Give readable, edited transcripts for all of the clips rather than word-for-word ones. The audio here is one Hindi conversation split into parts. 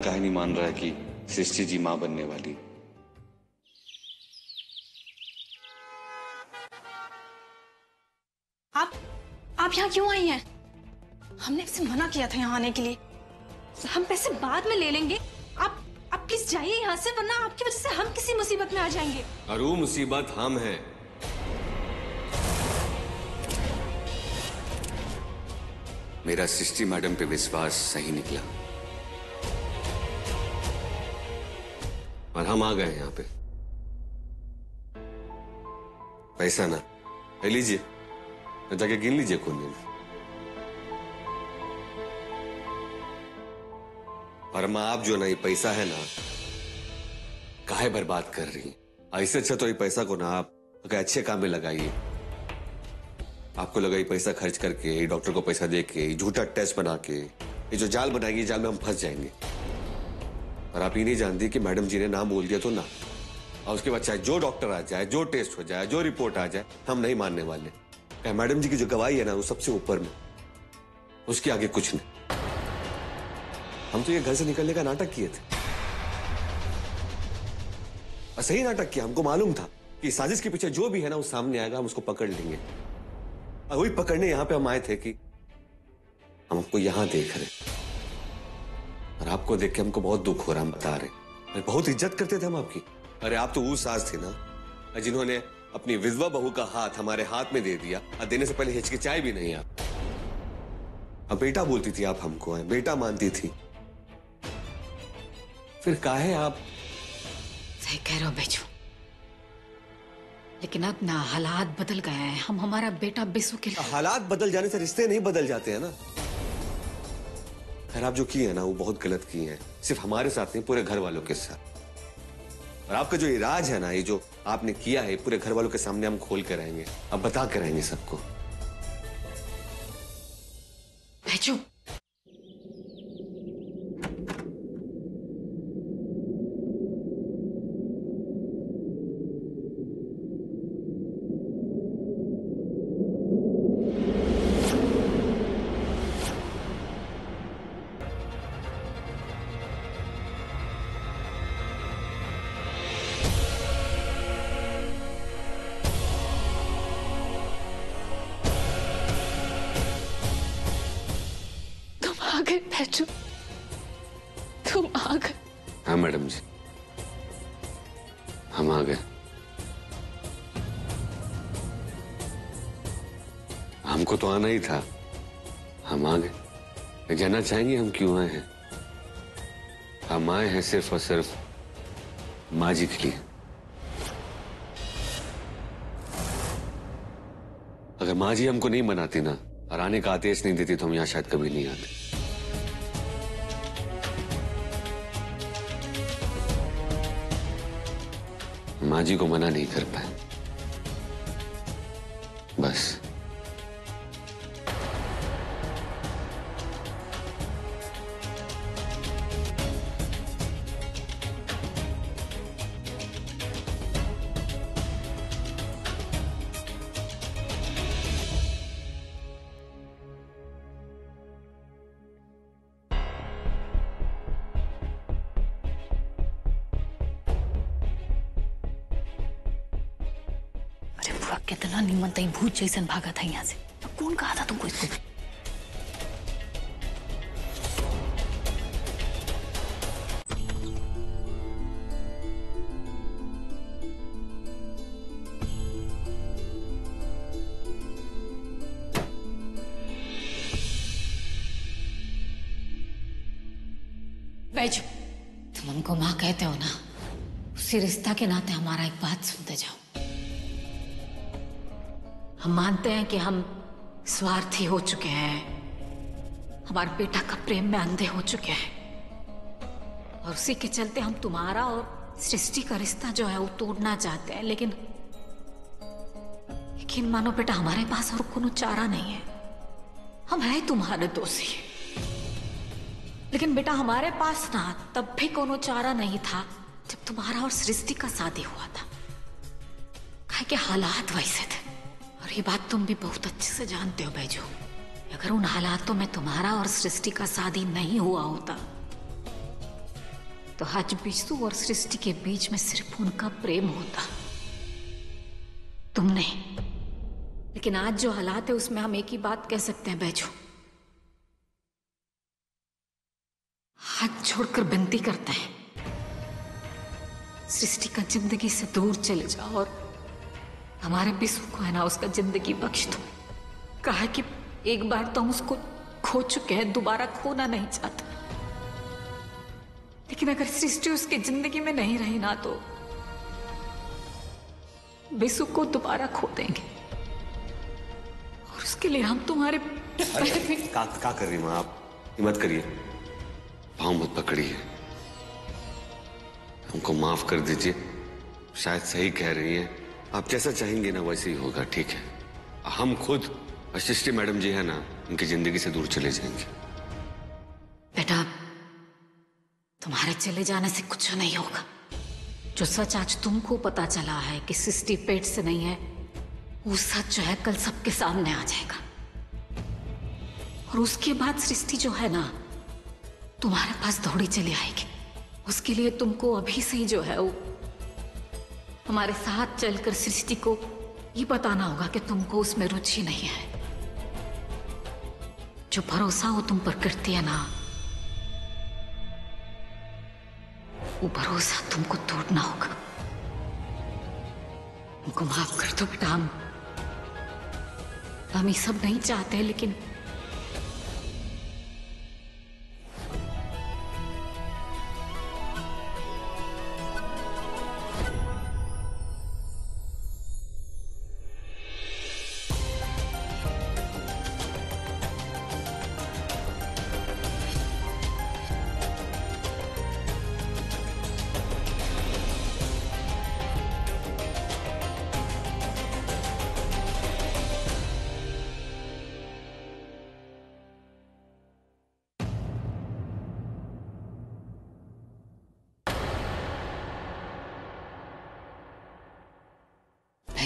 काहे नहीं मान रहा है कि सृष्टि जी मां बनने वाली। आप यहाँ क्यों आई हैं? हमने आपसे मना किया था यहाँ आने के लिए। हम पैसे बाद में ले लेंगे। आप प्लीज जाइए यहाँ से, वरना आपकी वजह से हम किसी मुसीबत में आ जाएंगे। और वो मुसीबत हम हैं। मेरा सृष्टि मैडम पे विश्वास सही निकला और हम आ गए यहाँ पे। पैसा ना ले लीजिए, जाके गिन लीजिए कोने में। और मां आप जो ना ये पैसा है ना, काहे बर्बाद कर रही हैं? ऐसे अच्छा तो ये पैसा को ना आप अच्छे काम में लगाइए। आपको लगा ये पैसा खर्च करके, डॉक्टर को पैसा दे के, झूठा टेस्ट बना के, ये जो जाल बनाएगी, जाल में हम फंस जाएंगे। और आप ये नहीं जानती कि मैडम जी ने नाम बोल दिया तो ना, और उसके बाद चाहे जो डॉक्टर आ जाए, जो टेस्ट हो जाए, जो रिपोर्ट आ जाए, हम नहीं मानने वाले। मैडम जी की जो गवाही है ना, वो सबसे ऊपर में, उसके आगे कुछ नहीं। हम तो ये घर से निकलने का नाटक किए थे, और सही नाटक किया। हमको मालूम था कि साजिश के पीछे जो भी है ना, वो सामने आएगा, हम उसको पकड़ लेंगे। और वही पकड़ने यहां पे हम आए थे कि हम आपको यहां देख रहे, और आपको देख के हमको बहुत दुख हो रहा। हम बता रहे, बहुत इज्जत करते थे हम आपकी। अरे आप तो वो सास थी ना, जिन्होंने अपनी विधवा बहू का हाथ हमारे हाथ में दे दिया, और देने से पहले हिचकिचाए भी नहीं आप। अब बेटा बोलती थी आप हमको, है बेटा मानती थी। फिर काहे आप? सही कह रहे हो बेचू, लेकिन अब ना हालात बदल गए हैं। हम हमारा बेटा बिसु के लिए। हालात बदल जाने से रिश्ते नहीं बदल जाते हैं ना। खैर आप जो किए हैं ना, वो बहुत गलत किए हैं, सिर्फ हमारे साथ नहीं, पूरे घर वालों के साथ। और आपका जो इराज है ना, ये जो आपने किया है, पूरे घर वालों के सामने हम खोल कर रहेंगे, अब बता कर रहेंगे सबको। बेचू, आ गए बैठो, तुम आ गए। हाँ मैडम जी, हम आ गए। हमको तो आना ही था, हम आ गए। जानना चाहेंगे हम क्यों आए हैं? हम आए हैं सिर्फ और सिर्फ माँ जी के लिए। अगर माँ जी हमको नहीं मनाती ना, और आने का आदेश नहीं देती, तो हम यहाँ शायद कभी नहीं आते। माँ जी को मना नहीं कर पाए, बस। कितना निमन तई भूत जैसन भागा था यहाँ से। तो कौन कहा था तुमको इसको? बैजू, तुम हमको माँ कहते हो ना, उसी रिश्ता के नाते हमारा एक बात सुनते जाओ। हम मानते हैं कि हम स्वार्थी हो चुके हैं, हमारे बेटा का प्रेम में अंधे हो चुके हैं, और उसी के चलते हम तुम्हारा और सृष्टि का रिश्ता जो है वो तोड़ना चाहते हैं। लेकिन मानो बेटा, हमारे पास और कोनो चारा नहीं है। हम है तुम्हारे दोषी, लेकिन बेटा हमारे पास ना तब भी कोनो चारा नहीं था जब तुम्हारा और सृष्टि का शादी हुआ था। काहे के हालात वैसे थे, और ये बात तुम भी बहुत अच्छे से जानते हो बैजू। अगर उन हालातों में तुम्हारा और सृष्टि का शादी नहीं हुआ होता तो आज विशु और सृष्टि के बीच में सिर्फ उनका प्रेम होता, तुम नहीं। लेकिन आज जो हालात है उसमें हम एक ही बात कह सकते हैं बैजू, हाथ छोड़कर विनती करते हैं, सृष्टि का जिंदगी से दूर चले जाओ और हमारे विशु को है ना उसका जिंदगी बख्श दो। कहा कि एक बार तो हम उसको खो चुके हैं, दोबारा खोना नहीं चाहते। लेकिन अगर सृष्टि उसकी जिंदगी में नहीं रही ना तो विशु को दोबारा खो देंगे और उसके लिए हम तुम्हारे का कर रही माँ आप? हिम्मत करिए, पाँव मत पकड़िए, हमको माफ कर दीजिए। शायद सही कह रही हैं, आप जैसा चाहेंगे ना वैसे ही होगा, ठीक है? हम खुद सृष्टि मैडम जी है ना, उनकी जिंदगी से दूर चले जाएंगे। बेटा तुम्हारे चले जाने से कुछ नहीं होगा। जो सच आज तुमको पता चला है कि सृष्टि पेट से नहीं है, वो सच जो है कल सबके सामने आ जाएगा और उसके बाद सृष्टि जो है ना तुम्हारे पास दौड़ी चली आएगी। उसके लिए तुमको अभी से ही जो है वो हमारे साथ चलकर सृष्टि को ये बताना होगा कि तुमको उसमें रुचि नहीं है। जो भरोसा वो तुम पर करती है ना, वो भरोसा तुमको तोड़ना होगा। हमको माफ कर दो बेटा, हम ये सब नहीं चाहते, लेकिन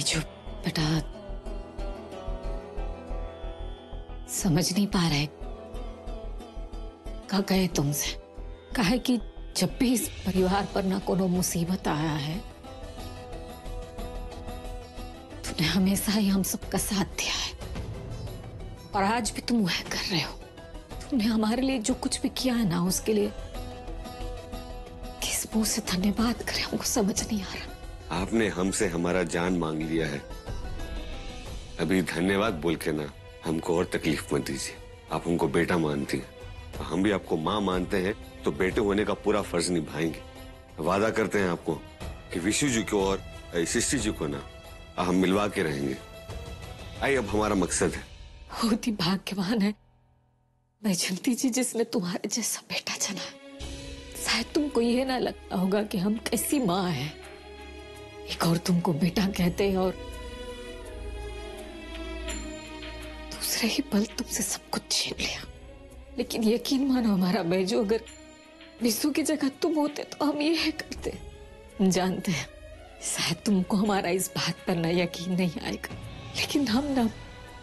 जो बेटा समझ नहीं पा रहे, कहा गए तुमसे, कहा कि जब भी इस परिवार पर ना कोनो मुसीबत आया है, तूने हमेशा ही हम सबका साथ दिया है और आज भी तुम वह कर रहे हो। तुमने हमारे लिए जो कुछ भी किया है ना, उसके लिए किस मुंह से धन्यवाद करें हमको समझ नहीं आ रहा। आपने हमसे हमारा जान मांग लिया है, अभी धन्यवाद बोल के ना हमको और तकलीफ मत दीजिए। आप हमको बेटा मानती हैं, हम भी आपको माँ मानते हैं, तो बेटे होने का पूरा फर्ज निभाएंगे। वादा करते हैं आपको कि विशु जी को और सृष्टि जी को ना हम मिलवा के रहेंगे। आई अब हमारा मकसद है। बहुत ही भाग्यवान है बैजंती जी जिसने तुम्हारे जैसा बेटा चुना। शायद तुमको ये ना लगता होगा कि हम कैसी माँ हैं, एक और तुमको बेटा कहते हैं और दूसरे ही पल तुमसे सब कुछ छीन लिया। लेकिन यकीन मानो हमारा बैजू, अगर विशु की जगह तुम होते तो हम ये करते। जानते हैं शायद तुमको हमारा इस बात पर ना यकीन नहीं आएगा, लेकिन हम ना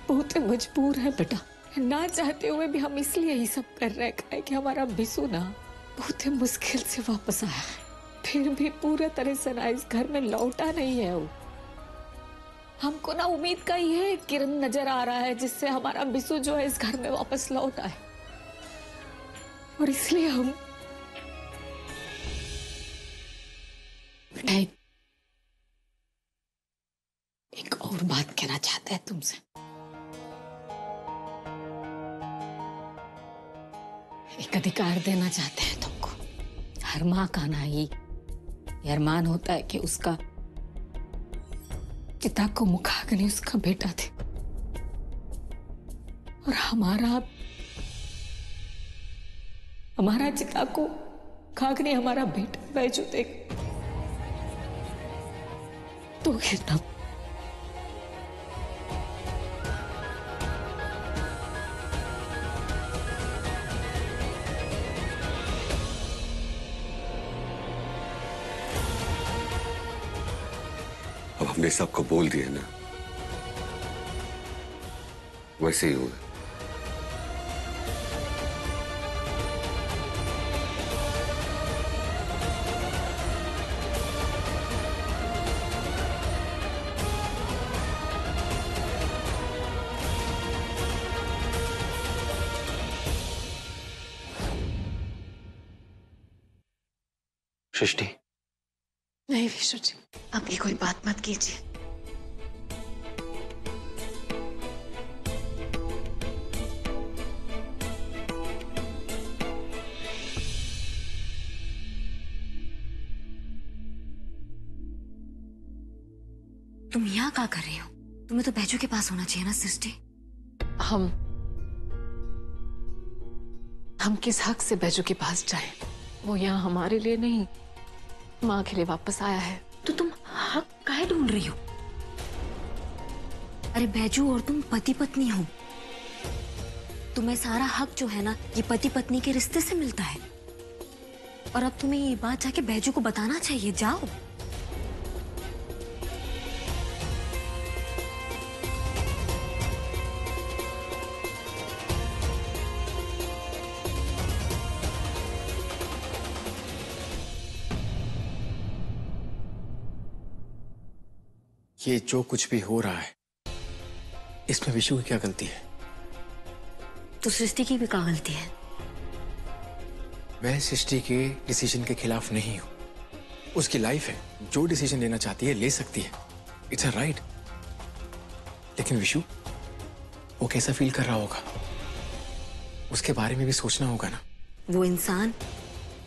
बहुत मजबूर है बेटा। ना चाहते हुए भी हम इसलिए ही सब कर रहे हैं कि हमारा विशु ना बहुत ही मुश्किल से वापस आया है, फिर भी पूरे तरह से ना इस घर में लौटा नहीं है वो। हमको ना उम्मीद का ये किरण नजर आ रहा है जिससे हमारा विशु जो है इस घर में वापस लौट आए, और इसलिए हम एक और बात कहना चाहते हैं तुमसे। एक अधिकार देना चाहते हैं तुमको। हर माँ का ना ये अरमान होता है कि उसका पिता को मुखाग्नि उसका बेटा थे, और हमारा चिता को खाग्नि हमारा बेटा बैजू देख तो गिरना। अब हमने सबको बोल दिया ना, वैसे ही होगा। सृष्टि, नहीं विशु जी, अब ये कोई बात मत कीजिए। तुम यहाँ क्या कर रही हो? तुम्हें तो बैजू के पास होना चाहिए ना सृष्टि। हम किस हक से बैजू के पास जाएं? वो यहाँ हमारे लिए नहीं, माँ के लिए वापस आया है। तो तुम हक काहे ढूंढ रही हो? अरे बैजू और तुम पति पत्नी हो। तुम्हें सारा हक जो है ना, ये पति पत्नी के रिश्ते से मिलता है। और अब तुम्हें ये बात जाके बैजू को बताना चाहिए। जाओ। ये जो कुछ भी हो रहा है, इसमें विशु की क्या गलती है? तो सृष्टि की भी क्या गलती है? मैं सृष्टि के डिसीजन के खिलाफ नहीं हूं। उसकी लाइफ है, जो डिसीजन लेना चाहती है ले सकती है। It's a right. लेकिन विशु, वो कैसा फील कर रहा होगा, उसके बारे में भी सोचना होगा ना। वो इंसान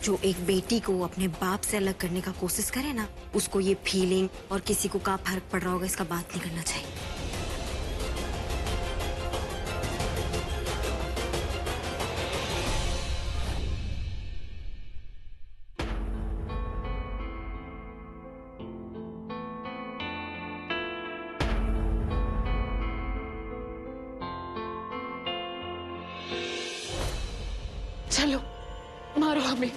जो एक बेटी को अपने बाप से अलग करने का कोशिश करे ना, उसको ये फीलिंग और किसी को क्या फर्क पड़ रहा होगा इसका बात नहीं करना चाहिए। चलो मारो हमें।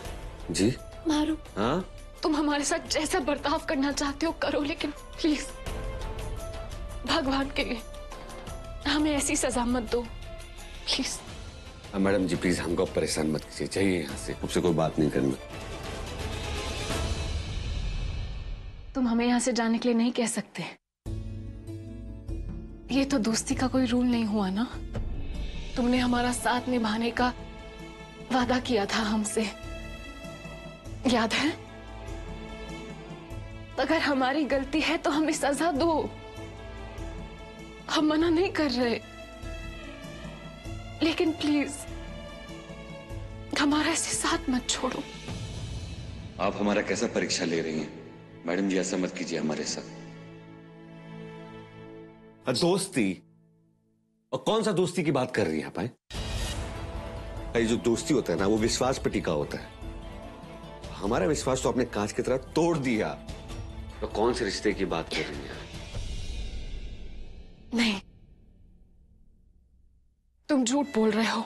जी? मारो। हाँ? तुम हमारे साथ जैसा बर्ताव करना चाहते हो करो, लेकिन प्लीज भगवान के लिए हमें ऐसी सजा मत दो, प्लीज। मैडम जी प्लीज हमको परेशान मत कीजिए, चाहिए यहाँ से। मुझसे कोई बात नहीं करना। तुम हमें यहाँ से जाने के लिए नहीं कह सकते। ये तो दोस्ती का कोई रूल नहीं हुआ ना। तुमने हमारा साथ निभाने का वादा किया था हमसे, याद है? अगर हमारी गलती है तो हमें सजा दो। हम मना नहीं कर रहे, लेकिन प्लीज हमारा ऐसे साथ मत छोड़ो। आप हमारा कैसा परीक्षा ले रही हैं? मैडम जी ऐसा मत कीजिए हमारे साथ। दोस्ती? और कौन सा दोस्ती की बात कर रही हैं आप? ये जो दोस्ती होता है ना, वो विश्वास पे टिका होता है। हमारा विश्वास तो आपने कांच की तरह तोड़ दिया। तो कौन से रिश्ते की बात कर रही हैं? नहीं, तुम झूठ बोल रहे हो।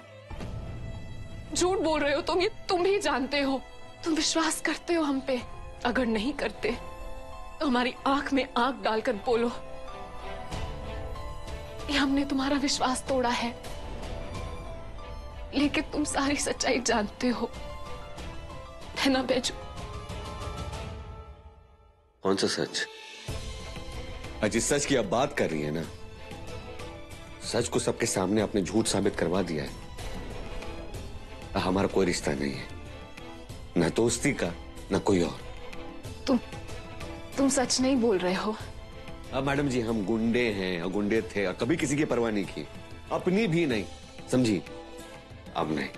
झूठ बोल रहे हो तुम, ये तुम भी जानते हो। तुम विश्वास करते हो हम पे। अगर नहीं करते तो हमारी आंख में आंख डालकर बोलो कि हमने तुम्हारा विश्वास तोड़ा है। लेकिन तुम सारी सच्चाई जानते हो, है ना बैजू? कौन सा सच? जिस सच की आप बात कर रही है ना, सच को सबके सामने आपने झूठ साबित करवा दिया है। हमारा कोई रिश्ता नहीं है, ना दोस्ती का ना कोई और। तुम सच नहीं बोल रहे हो। अब मैडम जी हम गुंडे हैं और गुंडे थे और कभी किसी की परवाह नहीं की, अपनी भी नहीं, समझी? अब नहीं।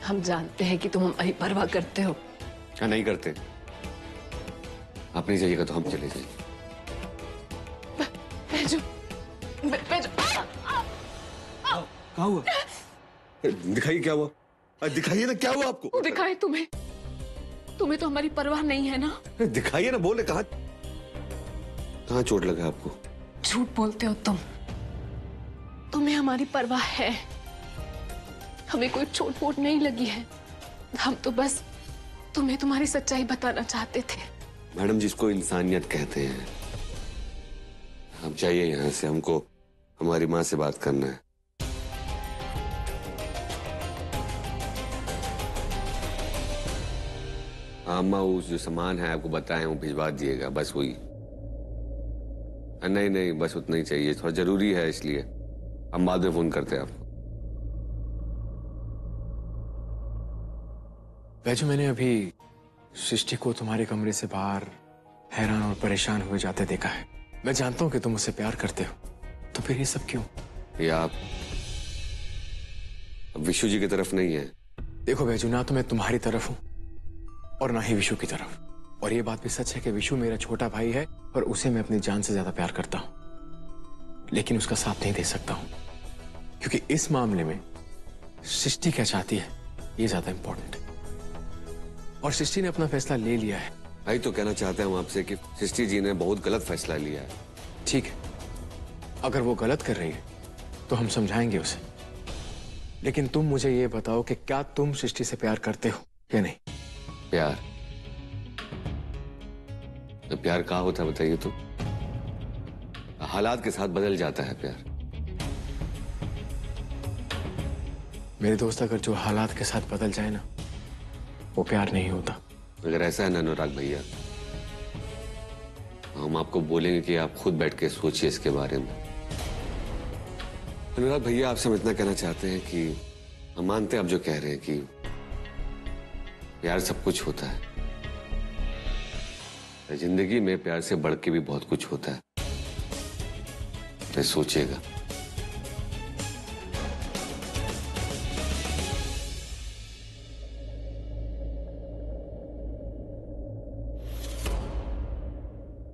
हम जानते हैं कि तुम हमारी परवाह करते हो। क्या नहीं करते? आप नहीं जाइएगा तो हम चले जाएंगे। बैजू, बैजू। क्या हुआ? दिखाइए क्या हुआ? दिखाइए ना क्या हुआ आपको? दिखाए तुम्हें? तुम्हें तो हमारी परवाह नहीं है ना। दिखाइए ना, बोले कहाँ चोट लगा आपको? झूठ बोलते हो तुम। तुम्हें हमारी परवाह है। हमें कोई चोट वोट नहीं लगी है। हम तो बस तुम्हें तुम्हारी सच्चाई बताना चाहते थे। मैडम जिसको इंसानियत कहते हैं। आप जाइए यहाँ से, हमको हमारी माँ से बात करना है। हाँ अम्मा, उस जो सामान है आपको बताएं वो भिजवा दिएगा, बस वही। नहीं नहीं, बस उतना ही चाहिए, थोड़ा जरूरी है इसलिए। हम बाद में फोन करते हैं आपको। बैजू मैंने अभी सृष्टि को तुम्हारे कमरे से बाहर हैरान और परेशान हुए जाते देखा है। मैं जानता हूं कि तुम उससे प्यार करते हो, तो फिर ये सब क्यों? ये आप अब विशु जी की तरफ नहीं है। देखो बैजू, ना तो मैं तुम्हारी तरफ हूं और ना ही विशु की तरफ। और ये बात भी सच है कि विशु मेरा छोटा भाई है और उसे मैं अपनी जान से ज्यादा प्यार करता हूं, लेकिन उसका साथ नहीं दे सकता हूं क्योंकि इस मामले में सृष्टि क्या चाहती है ये ज्यादा इंपॉर्टेंट है। और सृष्टि ने अपना फैसला ले लिया है। भाई तो कहना चाहते हैं हम आपसे कि सृष्टि जी ने बहुत गलत फैसला लिया है। ठीक है, अगर वो गलत कर रही है तो हम समझाएंगे उसे, लेकिन तुम मुझे ये बताओ कि क्या तुम सृष्टि से प्यार करते हो या नहीं? प्यार तो प्यार कहाँ होता है बताइए तो? हालात के साथ बदल जाता है प्यार। मेरे दोस्त, अगर जो हालात के साथ बदल जाए ना, वो प्यार नहीं होता। अगर ऐसा है ना अनुराग भैया, हम आपको बोलेंगे कि आप खुद बैठ के सोचिए इसके बारे में। अनुराग भैया, आपसे हम इतना कहना चाहते हैं कि हम मानते हैं आप जो कह रहे हैं कि प्यार सब कुछ होता है। जिंदगी में प्यार से बढ़ के भी बहुत कुछ होता है, तो सोचिएगा।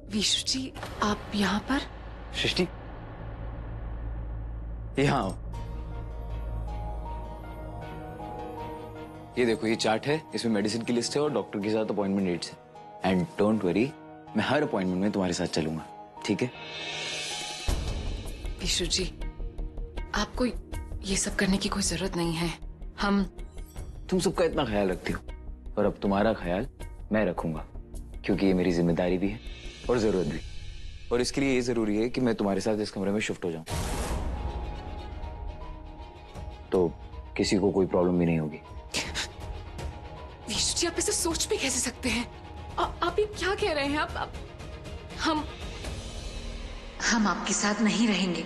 विशु जी, आप यहाँ पर? सृष्टि, यहाँ आओ। ये देखो, ये चार्ट है, इसमें मेडिसिन की लिस्ट है और डॉक्टर के साथ अपॉइंटमेंट डेट्स है। एंड डोंट वरी, मैं हर अपॉइंटमेंट में तुम्हारे साथ चलूंगा, ठीक है? विशु जी, आपको ये सब करने की कोई जरूरत नहीं है। तुम सबका इतना ख्याल रखती हो, और अब तुम्हारा ख्याल मैं रखूंगा, क्योंकि ये मेरी जिम्मेदारी भी है और जरूरत भी। और इसके लिए ये जरूरी है कि मैं तुम्हारे साथ इस कमरे में शिफ्ट हो जाऊं, तो किसी को कोई प्रॉब्लम भी नहीं होगी। विशु जी, आप ऐसे सोच भी कैसे सकते हैं? आप ये क्या कह रहे हैं? आप हम हम आपके साथ नहीं रहेंगे।